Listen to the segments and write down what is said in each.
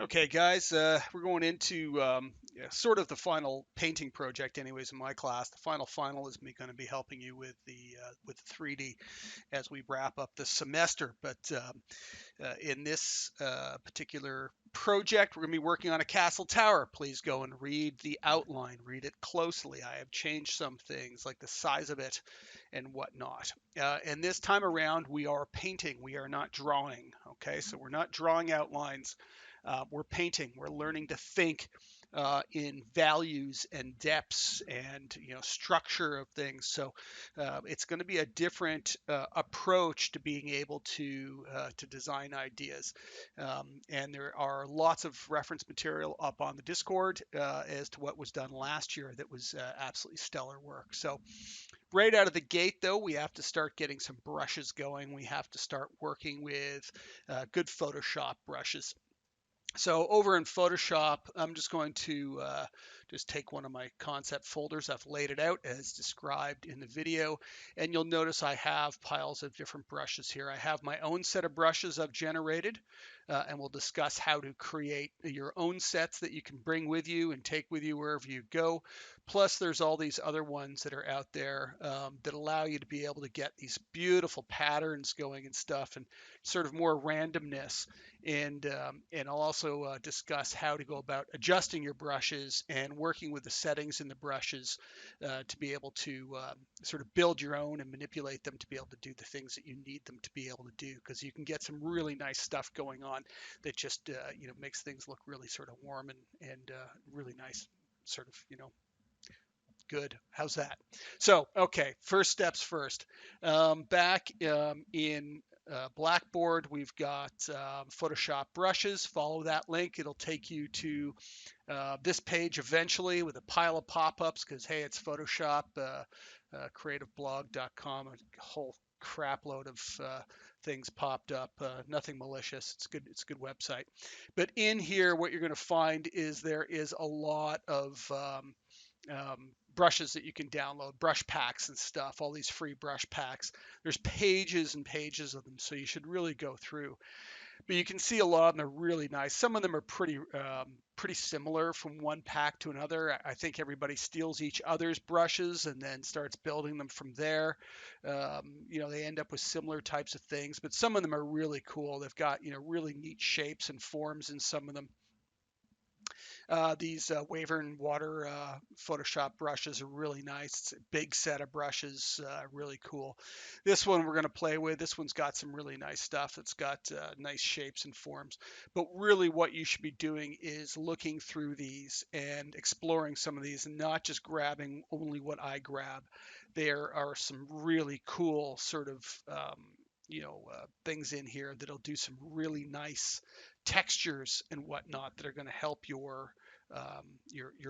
Okay, guys, we're going into yeah, sort of the final painting project, anyways, in my class. The final is me going to be helping you with the 3D as we wrap up the semester. But in this particular project, we're going to be working on a castle tower. Please go and read the outline, read it closely. I have changed some things like the size of it and whatnot. And this time around, we are painting. We are not drawing. Okay, so we're not drawing outlines. We're painting. We're learning to think in values and depths and structure of things. So it's going to be a different approach to being able to design ideas. And there are lots of reference material up on the Discord as to what was done last year that was absolutely stellar work. So right out of the gate, though, we have to start getting some brushes going. We have to start working with good Photoshop brushes. So over in Photoshop, I'm just going to just take one of my concept folders. I've laid it out as described in the video, and you'll notice I have piles of different brushes here. I have my own set of brushes I've generated, and we'll discuss how to create your own sets that you can bring with you and take with you wherever you go. Plus, there's all these other ones that are out there that allow you to be able to get these beautiful patterns going and stuff, and sort of more randomness and I'll also discuss how to go about adjusting your brushes and working with the settings in the brushes to be able to sort of build your own and manipulate them to be able to do the things that you need them to be able to do, because you can get some really nice stuff going on that just makes things look really sort of warm and really nice, sort of good. How's that? So, okay, first steps first. Back in Blackboard, we've got Photoshop brushes. Follow that link. It'll take you to this page eventually with a pile of pop-ups because, hey, it's Photoshop, creativeblog.com, a whole crap load of things popped up. Nothing malicious. It's good. It's a good website. But in here, what you're going to find is there is a lot of brushes that you can download, brush packs and stuff, all these free brush packs. There's pages and pages of them, so you should really go through. But you can see a lot of them are really nice. Some of them are pretty similar from one pack to another. I think everybody steals each other's brushes and then starts building them from there. They end up with similar types of things, but some of them are really cool. They've got really neat shapes and forms in some of them. These Wavern water Photoshop brushes are really nice. It's a big set of brushes, really cool. This one we're going to play with. This one's got some really nice stuff. It's got nice shapes and forms. But really what you should be doing is looking through these and exploring some of these and not just grabbing only what I grab. There are some really cool sort of things in here that'll do some really nice textures and whatnot that are going to help your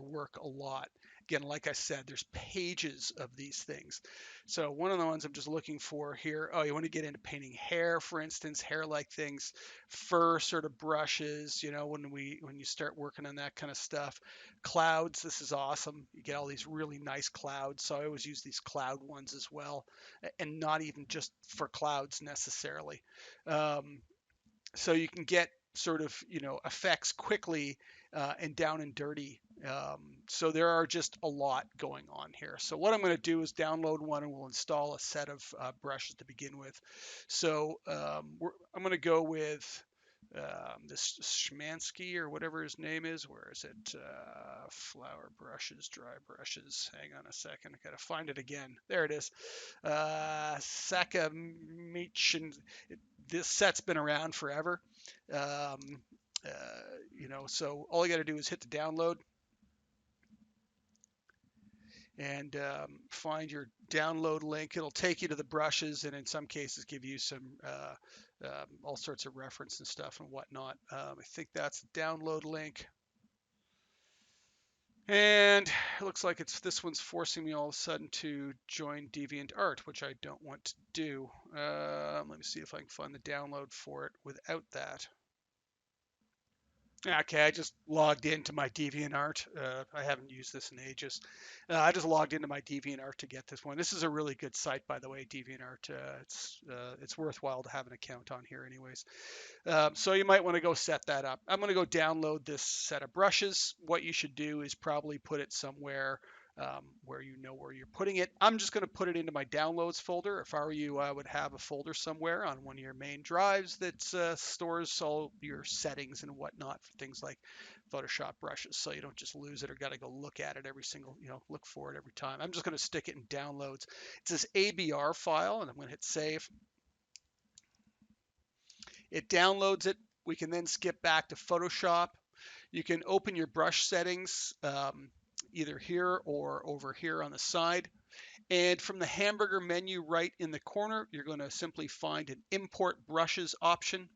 work a lot. Again, like I said, there's pages of these things. So one of the ones I'm just looking for here. Oh, you want to get into painting hair, for instance, hair-like things, fur sort of brushes. When you start working on that kind of stuff, clouds. This is awesome. You get all these really nice clouds. So I always use these cloud ones as well, and not even just for clouds necessarily. Um, so you can get sort of effects quickly and down and dirty. So there are just a lot going on here. So what I'm going to do is download one and we'll install a set of brushes to begin with. So I'm going to go with this Schmansky or whatever his name is. Where is it? Flower brushes, dry brushes. Hang on a second. I got to find it again. There it is. Sakamichin. This set's been around forever. Um, so all you got to do is hit the download and find your download link. It'll take you to the brushes and in some cases give you some all sorts of reference and stuff and whatnot. I think that's the download link. And it looks like this one's forcing me all of a sudden to join DeviantArt, which I don't want to do. Let me see if I can find the download for it without that. Okay, I just logged into my DeviantArt. I haven't used this in ages. I just logged into my DeviantArt to get this one. This is a really good site, by the way, DeviantArt. It's worthwhile to have an account on here, anyways. So you might want to go set that up. I'm going to go download this set of brushes. What you should do is probably put it somewhere where you know where you're putting it. I'm just going to put it into my downloads folder. If I were you, I would have a folder somewhere on one of your main drives that stores all your settings and whatnot for things like Photoshop brushes, so you don't just lose it or got to go look at it every single, look for it every time. I'm just going to stick it in downloads. It's this ABR file, and I'm going to hit save. It downloads it. We can then skip back to Photoshop. You can open your brush settings either here or over here on the side. And from the hamburger menu right in the corner, you're going to simply find an import brushes option.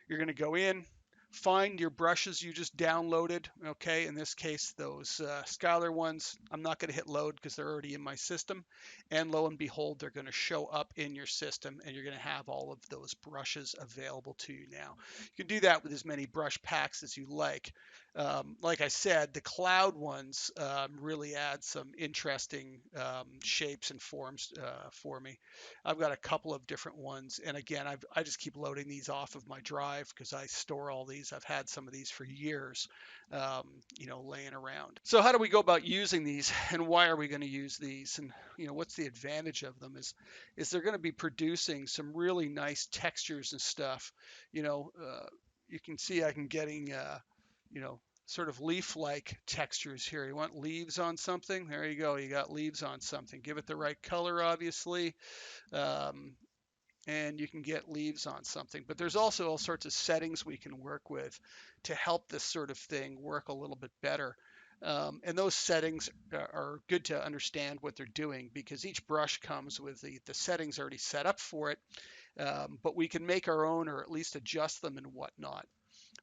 You're going to go in, find your brushes you just downloaded. Okay, in this case, those Skylar ones. I'm not going to hit load because they're already in my system. And lo and behold, they're going to show up in your system, and you're going to have all of those brushes available to you now. You can do that with as many brush packs as you like. Like I said, the cloud ones really add some interesting shapes and forms for me. I've got a couple of different ones, and again, I just keep loading these off of my drive because I store all these. I've had some of these for years, laying around. So how do we go about using these, and why are we going to use these, and what's the advantage of them? Is they're going to be producing some really nice textures and stuff. You can see I'm getting sort of leaf-like textures here. You want leaves on something? There you go. You got leaves on something. Give it the right color, obviously. Um, and you can get leaves on something. But there's also all sorts of settings we can work with to help this sort of thing work a little bit better. And those settings are good to understand what they're doing because each brush comes with the settings already set up for it. But we can make our own or at least adjust them and whatnot.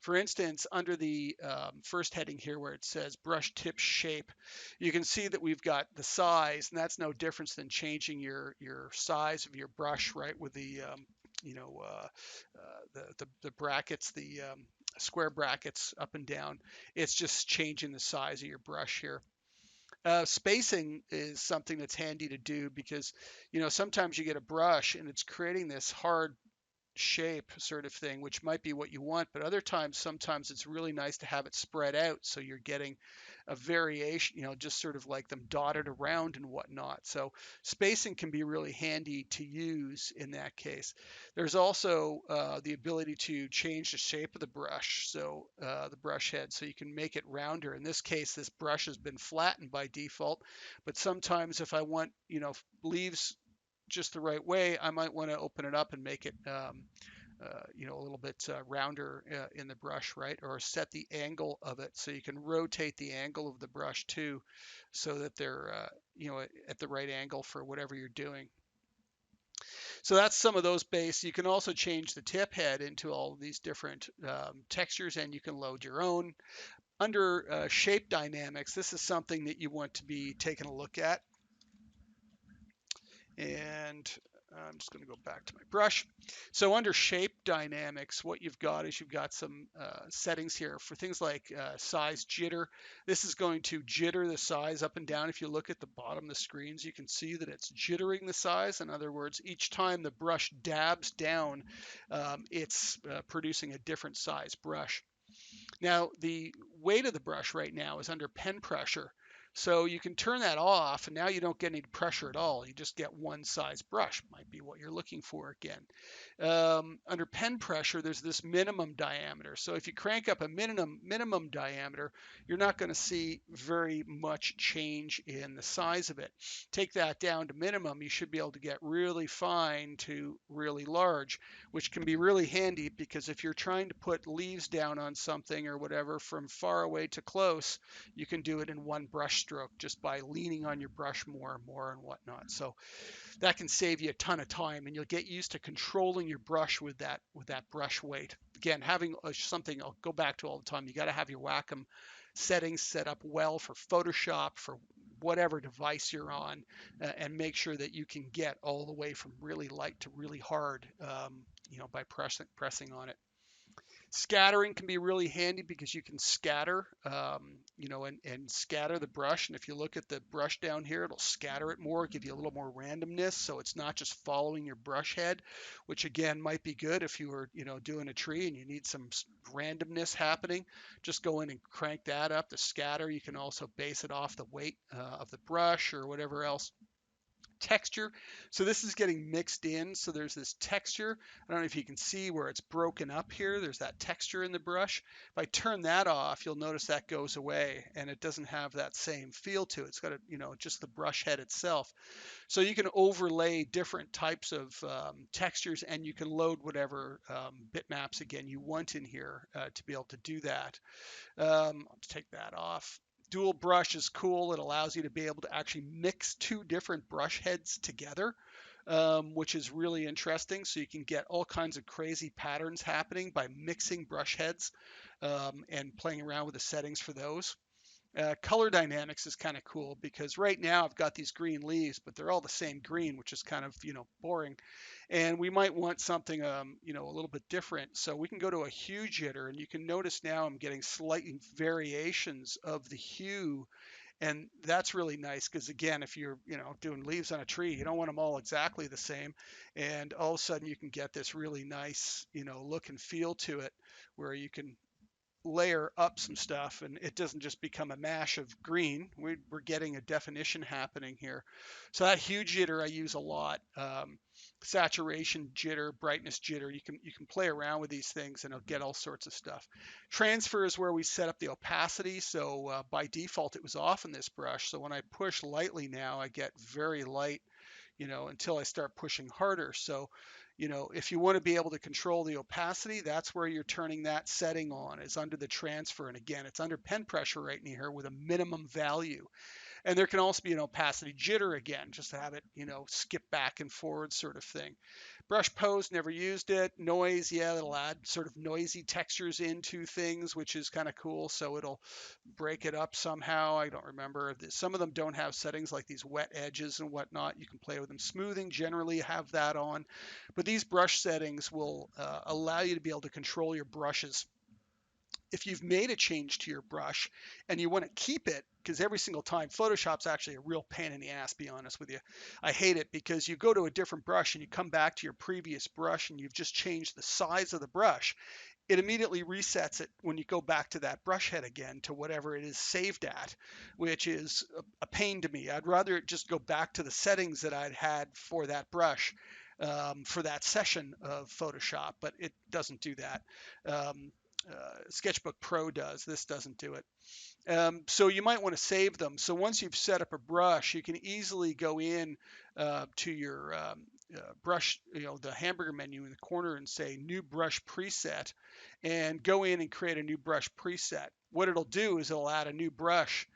For instance, under the first heading here where it says brush tip shape, you can see that we've got the size, and that's no difference than changing your size of your brush, right? With the the brackets, the square brackets up and down. It's just changing the size of your brush here. Spacing is something that's handy to do because sometimes you get a brush and it's creating this hard shape sort of thing, which might be what you want, but other times, sometimes it's really nice to have it spread out so you're getting a variation, just sort of like them dotted around and whatnot. So spacing can be really handy to use in that case. There's also the ability to change the shape of the brush, so the brush head, so you can make it rounder. In this case, this brush has been flattened by default, but sometimes if I want, leaves just the right way, I might want to open it up and make it, a little bit rounder in the brush, right? Or set the angle of it so you can rotate the angle of the brush too, so that they're, at the right angle for whatever you're doing. So that's some of those base. You can also change the tip head into all of these different textures, and you can load your own. Under shape dynamics, this is something that you want to be taking a look at. And I'm just going to go back to my brush. So under shape dynamics, what you've got is you've got some settings here for things like size jitter. This is going to jitter the size up and down. If you look at the bottom of the screens, you can see that it's jittering the size. In other words, each time the brush dabs down, it's producing a different size brush. Now, the weight of the brush right now is under pen pressure. So you can turn that off, and now you don't get any pressure at all. You just get one size brush, might be what you're looking for again. Under pen pressure, there's this minimum diameter. So if you crank up a minimum diameter, you're not going to see very much change in the size of it. Take that down to minimum, you should be able to get really fine to really large, which can be really handy because if you're trying to put leaves down on something or whatever from far away to close, you can do it in one brush stroke just by leaning on your brush more and more and whatnot. So that can save you a ton of time, and you'll get used to controlling your brush with that brush weight. Again, having something I'll go back to all the time, you got to have your Wacom settings set up well for Photoshop, for whatever device you're on, and make sure that you can get all the way from really light to really hard, by pressing on it. Scattering can be really handy because you can scatter, and scatter the brush. And if you look at the brush down here, it'll scatter it more, give you a little more randomness. So it's not just following your brush head, which again might be good if you were, doing a tree and you need some randomness happening. Just go in and crank that up. The scatter, you can also base it off the weight of the brush or whatever else. Texture. So this is getting mixed in. So there's this texture. I don't know if you can see where it's broken up here. There's that texture in the brush. If I turn that off, you'll notice that goes away and it doesn't have that same feel to it. It's got just the brush head itself. So you can overlay different types of textures and you can load whatever bitmaps again you want in here to be able to do that. Let's take that off. Dual brush is cool. It allows you to be able to actually mix two different brush heads together, which is really interesting. So you can get all kinds of crazy patterns happening by mixing brush heads and playing around with the settings for those. Color dynamics is kind of cool because right now I've got these green leaves, but they're all the same green, which is kind of, boring. And we might want something, a little bit different. So we can go to a hue jitter and you can notice now I'm getting slight variations of the hue. And that's really nice because again, if you're, doing leaves on a tree, you don't want them all exactly the same. And all of a sudden you can get this really nice, look and feel to it where you can layer up some stuff and it doesn't just become a mash of green. We're getting a definition happening here. So that hue jitter I use a lot. Saturation jitter, brightness jitter. You can play around with these things and it'll get all sorts of stuff. Transfer is where we set up the opacity. So by default it was off in this brush. So when I push lightly now, I get very light, until I start pushing harder. So if you want to be able to control the opacity, that's where you're turning that setting on, is under the transfer. And again, it's under pen pressure right in here with a minimum value. And there can also be an opacity jitter again, just to have it, skip back and forward sort of thing. Brush pose, never used it. Noise, yeah, it'll add sort of noisy textures into things, which is kind of cool. So it'll break it up somehow. I don't remember. Some of them don't have settings like these wet edges and whatnot. You can play with them. Smoothing, generally have that on. But these brush settings will allow you to be able to control your brushes. If you've made a change to your brush and you want to keep it, because every single time Photoshop's actually a real pain in the ass, be honest with you. I hate it because you go to a different brush and you come back to your previous brush and you've just changed the size of the brush. It immediately resets it when you go back to that brush head again to whatever it is saved at, which is a pain to me. I'd rather it just go back to the settings that I'd had for that brush for that session of Photoshop, but it doesn't do that. Sketchbook Pro does. This doesn't do it. So you might want to save them. So once you've set up a brush, you can easily go in to your brush, the hamburger menu in the corner and say new brush preset and go in and create a new brush preset. What it'll do is it'll add a new brush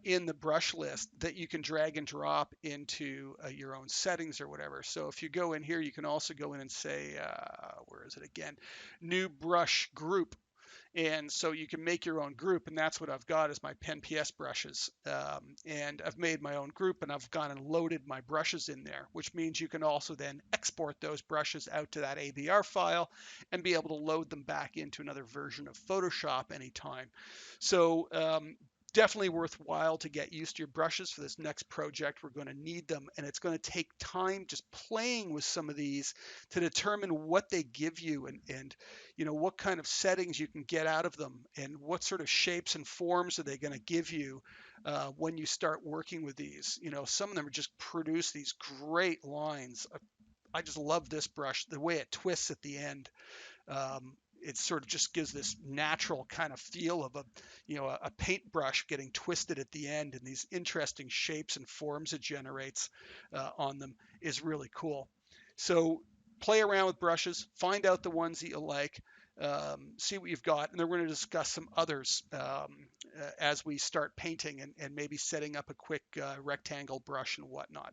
in the brush list that you can drag and drop into your own settings or whatever. So if you go in here, you can also go in and say, where is it again? New brush group. And so you can make your own group, and that's what I've got is my Pen PS brushes. And I've made my own group, and I've gone and loaded my brushes in there, which means you can also then export those brushes out to that ABR file and be able to load them back into another version of Photoshop anytime. So definitely worthwhile to get used to your brushes for this next project. We're going to need them, and it's going to take time just playing with some of these to determine what they give you and what kind of settings you can get out of them and what sort of shapes and forms are they going to give you when you start working with these. Some of them are just produce these great lines. I just love this brush, the way it twists at the end. It sort of just gives this natural kind of feel of a paintbrush getting twisted at the end, and these interesting shapes and forms it generates on them is really cool. So play around with brushes, find out the ones that you like, see what you've got, and then we're going to discuss some others as we start painting and maybe setting up a quick rectangle brush and whatnot.